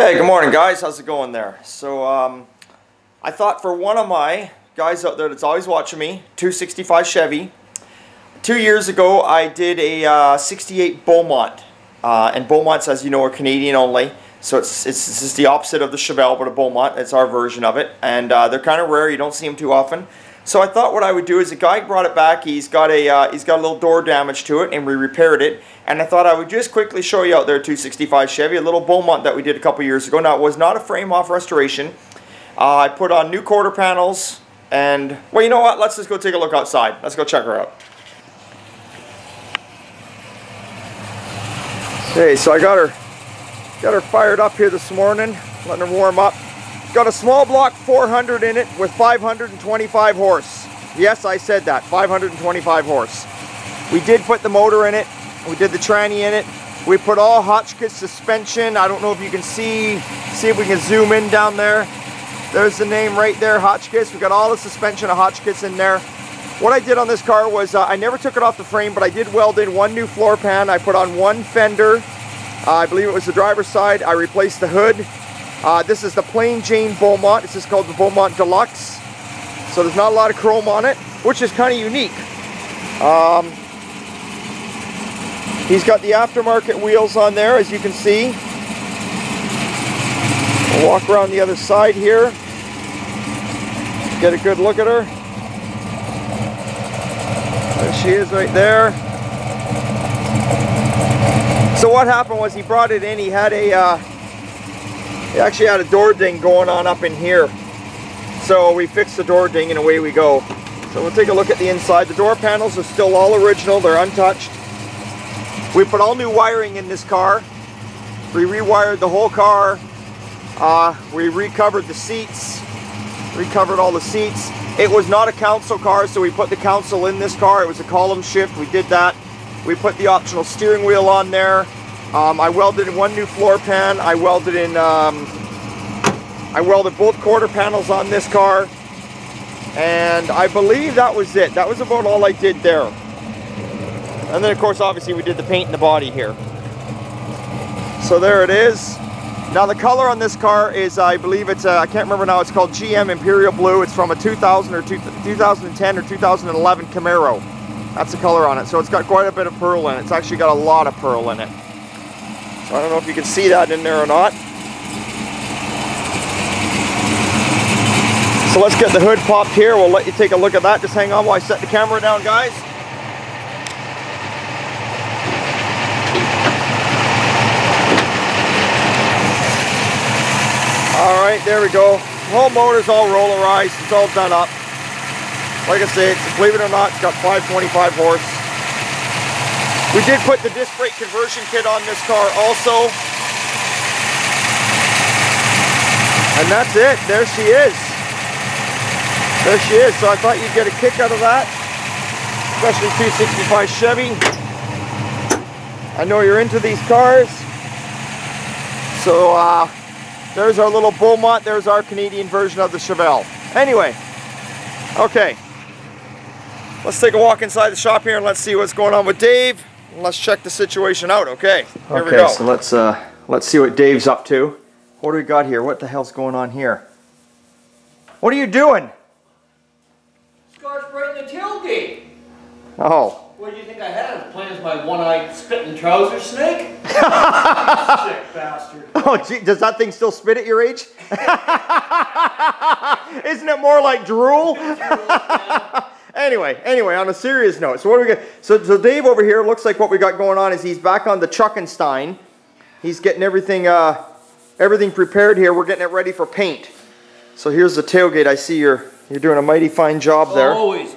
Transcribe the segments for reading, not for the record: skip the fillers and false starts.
Hey, good morning guys, how's it going there? So I thought for one of my guys out there that's always watching me, 265 Chevy, 2 years ago I did a 68 Beaumont, and Beaumonts, as you know, are Canadian only, so it's just the opposite of the Chevelle, but a Beaumont. It's our version of it, and they're kind of rare, you don't see them too often. So I thought what I would do is, a guy brought it back, he's got a little door damage to it, and we repaired it. And I thought I would just quickly show you out there, 265 Chevy, a little Beaumont that we did a couple years ago. Now, it was not a frame-off restoration. I put on new quarter panels, and, well, you know what? Let's just go take a look outside. Let's go check her out. Okay, so I got her fired up here this morning, letting her warm up. Got a small block 400 in it with 525 horse. Yes, I said that, 525 horse. We did put the motor in it. We did the tranny in it. We put all Hotchkiss suspension. I don't know if you can see if we can zoom in down there. There's the name right there, Hotchkiss. We got all the suspension of Hotchkiss in there. What I did on this car was, I never took it off the frame, but I did weld in one new floor pan. I put on one fender. I believe it was the driver's side. I replaced the hood. This is the plain Jane Beaumont. This is called the Beaumont Deluxe. So there's not a lot of chrome on it, which is kind of unique. He's got the aftermarket wheels on there, as you can see. We'll walk around the other side here. Get a good look at her. There she is right there. So what happened was, he brought it in, he actually had a door ding going on up in here. So we fixed the door ding and away we go. So we'll take a look at the inside. The door panels are still all original, they're untouched. We put all new wiring in this car. We rewired the whole car. We recovered the seats. Recovered all the seats. It was not a console car, so we put the console in this car. It was a column shift, we did that. We put the optional steering wheel on there. I welded in one new floor pan. I welded both quarter panels on this car. And I believe that was it. That was about all I did there. And then, of course, obviously we did the paint in the body here. So there it is. Now the color on this car is, I believe it's, I can't remember now, it's called GM Imperial Blue. It's from a 2010 or 2011 Camaro. That's the color on it. So it's got quite a bit of pearl in it. It's actually got a lot of pearl in it. So I don't know if you can see that in there or not. So let's get the hood popped here. We'll let you take a look at that. Just hang on while I set the camera down, guys. Alright, there we go. The whole motor's all rollarized. It's all done up. Like I say, believe it or not, it's got 525 horse. We did put the disc brake conversion kit on this car also. And that's it. There she is. There she is. So I thought you'd get a kick out of that. Especially 265 Chevy. I know you're into these cars. So, there's our little Beaumont. There's our Canadian version of the Chevelle. Anyway, okay. Let's take a walk inside the shop here and let's see what's going on with Dave. And let's check the situation out, okay? Here we go. So let's see what Dave's up to. What do we got here? What the hell's going on here? What are you doing? Scotch Brite in the tailgate. Oh. What do you think I had? Playing as my one-eyed spitting trouser snake? Sick bastard. Oh, gee, does that thing still spit at your age? Isn't it more like drool? Anyway, on a serious note, so what do we got? So Dave over here, looks like what we got going on is he's back on the Chuckenstein. He's getting everything prepared here. We're getting it ready for paint. So here's the tailgate. I see you're doing a mighty fine job there. Always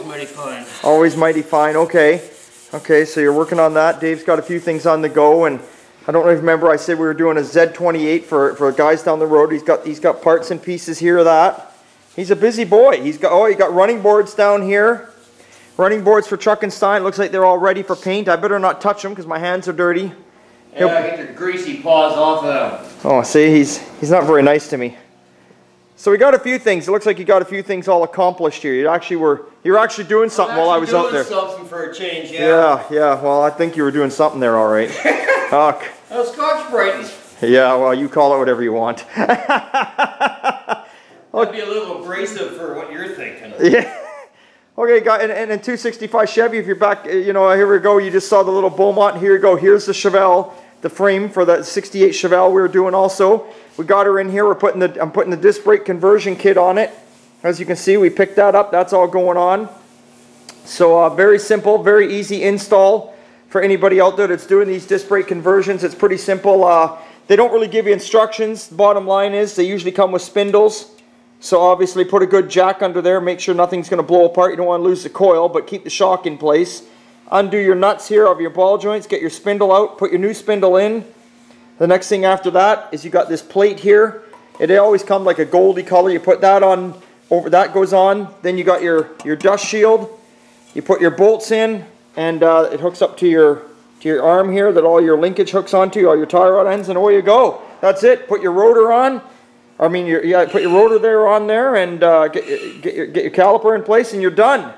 mighty fine. Always mighty fine. Okay. Okay, so you're working on that. Dave's got a few things on the go, and I don't remember I said we were doing a Z28 for guys down the road. He's got parts and pieces here of that. He's a busy boy. He got running boards down here. Running boards for Chuckenstein. Looks like they're all ready for paint. I better not touch them because my hands are dirty. Yeah, get your greasy paws off of them. Oh, see, he's not very nice to me. So we got a few things. It looks like you got a few things all accomplished here. You were actually doing something while I was out there. Something for a change, yeah. Yeah. Well, I think you were doing something there, all right. Scotch Brite. Yeah, well, you call it whatever you want. That'd be a little abrasive for what you're thinking. Yeah. Okay, guys, and 265 Chevy, if you're back, you know, here we go. You just saw the little Beaumont. Here you go. Here's the Chevelle, the frame for the 68 Chevelle we were doing also. We got her in here. I'm putting the disc brake conversion kit on it. As you can see, we picked that up. That's all going on. So very simple, very easy install for anybody out there that's doing these disc brake conversions. It's pretty simple. They don't really give you instructions. The bottom line is they usually come with spindles. So obviously put a good jack under there, make sure nothing's going to blow apart. You don't want to lose the coil, but keep the shock in place. Undo your nuts here of your ball joints, get your spindle out, put your new spindle in. The next thing after that is you got this plate here. It always comes like a goldy color. You put that on, over that goes on. Then you got your dust shield. You put your bolts in, and it hooks up to your arm here that all your linkage hooks onto, all your tie rod ends, and away you go. That's it. Put your rotor on. I mean, put your rotor there on there, and get your caliper in place, and you're done.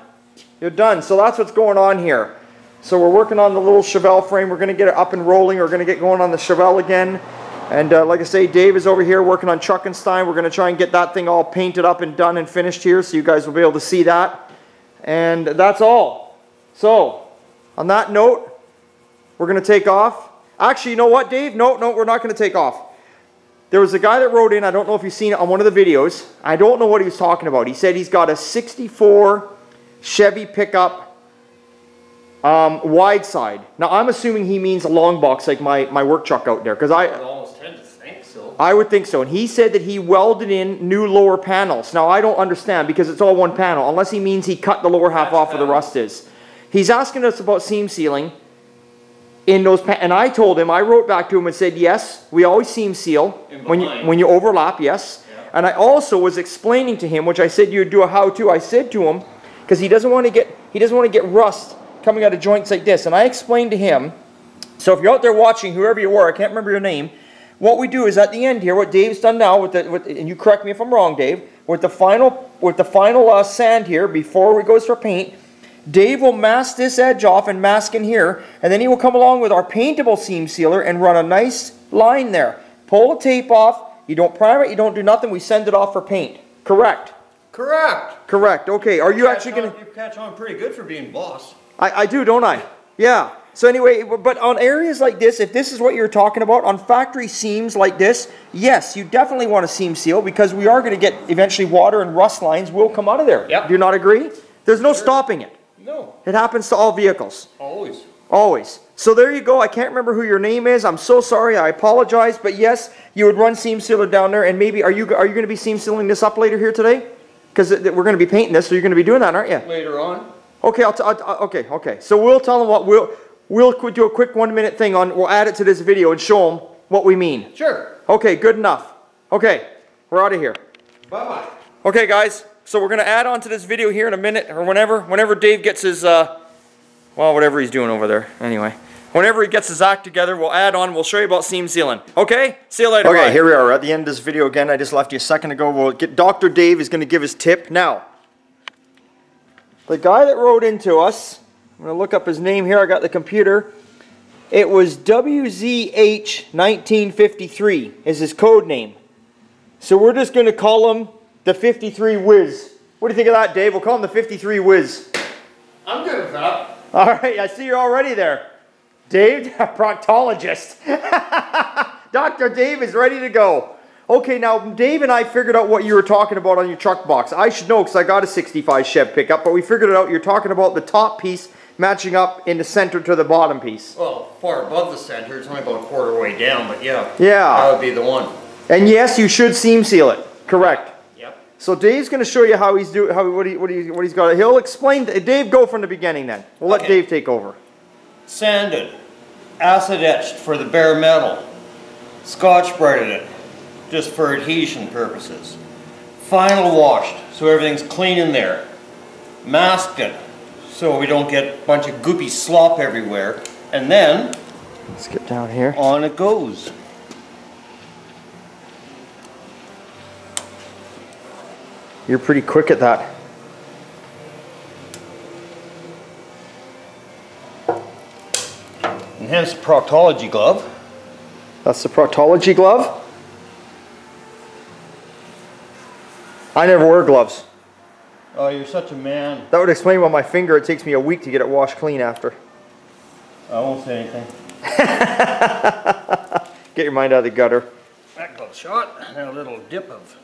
You're done. So that's what's going on here. So we're working on the little Chevelle frame. We're going to get it up and rolling. We're going to get going on the Chevelle again. And like I say, Dave is over here working on Chuckenstein. We're going to try and get that thing all painted up and done and finished here, so you guys will be able to see that. And that's all. So on that note, we're going to take off. Actually, you know what, Dave? No, we're not going to take off. There was a guy that wrote in, I don't know if you've seen it on one of the videos. I don't know what he was talking about. He said he's got a 64 Chevy pickup wide side. Now I'm assuming he means a long box like my work truck out there, because I almost tend to think so. I would think so. And he said that he welded in new lower panels. Now I don't understand, because it's all one panel, unless he means he cut the lower half off where the rust is. He's asking us about seam sealing in those, and I told him, I wrote back to him and said, yes, we always seam seal when you overlap, yes. Yeah. And I also was explaining to him, which I said you'd do a how-to. I said to him, because he doesn't want to get rust coming out of joints like this. And I explained to him, so if you're out there watching, whoever you were, I can't remember your name, what we do is at the end here, what Dave's done now and you correct me if I'm wrong, Dave, with the final sand here before it goes for paint, Dave will mask this edge off and mask in here, and then he will come along with our paintable seam sealer and run a nice line there. Pull the tape off, you don't prime it, you don't do nothing, we send it off for paint. Correct? Correct. Correct, okay. Are you actually going to... You catch on pretty good for being boss. I do, don't I? Yeah. So anyway, but on areas like this, if this is what you're talking about, on factory seams like this, yes, you definitely want to seam seal, because we are going to get eventually water and rust lines will come out of there. Yep. Do you not agree? There's no stopping it. No. It happens to all vehicles. Always. Always. So there you go. I can't remember who your name is. I'm so sorry. I apologize. But yes, you would run seam sealer down there, and maybe are you going to be seam sealing this up later here today? Because we're going to be painting this, so you're going to be doing that, aren't you? Later on. Okay. Okay. So we'll tell them what we'll do a quick 1-minute thing on. We'll add it to this video and show them what we mean. Sure. Okay. Good enough. Okay. We're out of here. Bye-bye. Okay, guys. So we're going to add on to this video here in a minute, or whenever Dave gets his, well, whatever he's doing over there. Anyway, whenever he gets his act together, we'll add on. We'll show you about seam sealing. Okay? See you later. Okay, here we are at the end of this video again. I just left you a second ago. We'll get Dr. Dave is going to give his tip. Now, the guy that wrote into us, I'm going to look up his name here. I got the computer. It was WZH1953 is his code name. So we're just going to call him the 53 Whiz. What do you think of that, Dave? We'll call him the 53 Whiz. I'm good with that. All right, I see you're already there. Dave, proctologist. Dr. Dave is ready to go. Okay, now Dave and I figured out what you were talking about on your truck box. I should know because I got a 65 Chev pickup, but we figured it out. You're talking about the top piece matching up in the center to the bottom piece. Well, far above the center. It's only about a quarter way down, but yeah. Yeah. That would be the one. And yes, you should seam seal it. Correct. Yep. So Dave's going to show you how he's doing, what he's got. He'll explain. Dave, go from the beginning then. We'll let Dave take over. Sanded, acid etched for the bare metal, Scotch-brightered it, just for adhesion purposes. Final washed, so everything's clean in there. Masked it, so we don't get a bunch of goopy slop everywhere. And then, let's get down here. On it goes. You're pretty quick at that. And hence the proctology glove. That's the proctology glove. I never wear gloves. Oh, you're such a man. That would explain why my finger, it takes me a week to get it washed clean after. I won't say anything. Get your mind out of the gutter. That glove shot. Now a little dip of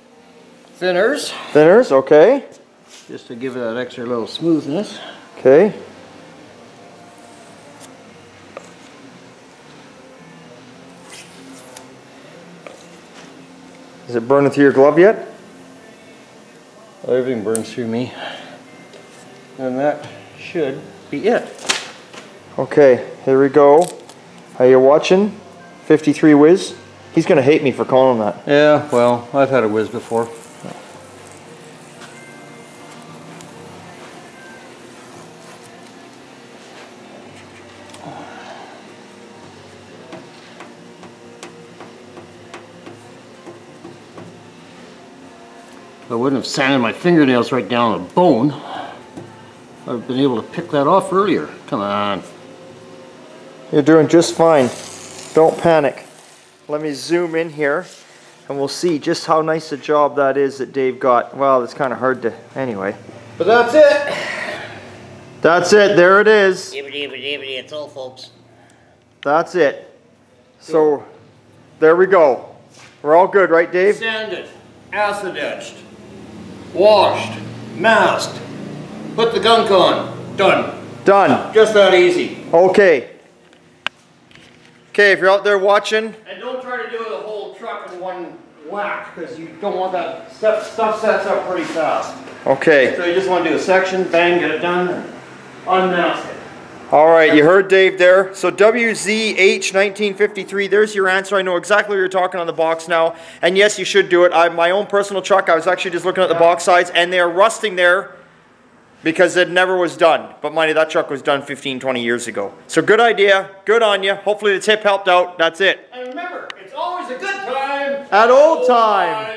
thinners. Thinners, okay. Just to give it that extra little smoothness. Okay. Is it burning through your glove yet? Well, everything burns through me. And that should be it. Okay, here we go. Are you watching? 53 whiz. He's going to hate me for calling him that. Yeah, well, I've had a whiz before. If I wouldn't have sanded my fingernails right down the bone, I've been able to pick that off earlier. Come on. You're doing just fine. Don't panic. Let me zoom in here and we'll see just how nice a job that is that Dave got. Well, it's kind of hard to, anyway. But that's it. That's it, there it is. It's all, folks. That's it. So, there we go. We're all good, right, Dave? Sanded, acid etched, washed, masked, put the gunk on. Done. Done. Just that easy. Okay. Okay, if you're out there watching. And don't try to do the whole truck in one whack, because you don't want that stuff sets up pretty fast. Okay. So you just want to do a section, bang, get it done, and unmask it. All right, you heard Dave there. So WZH 1953, there's your answer. I know exactly what you're talking on the box now. And yes, you should do it. My own personal truck, I was actually just looking at the box sides, and they're rusting there because it never was done. But mind you, that truck was done 15, 20 years ago. So good idea, good on you. Hopefully the tip helped out. That's it. And remember, it's always a good time at old time.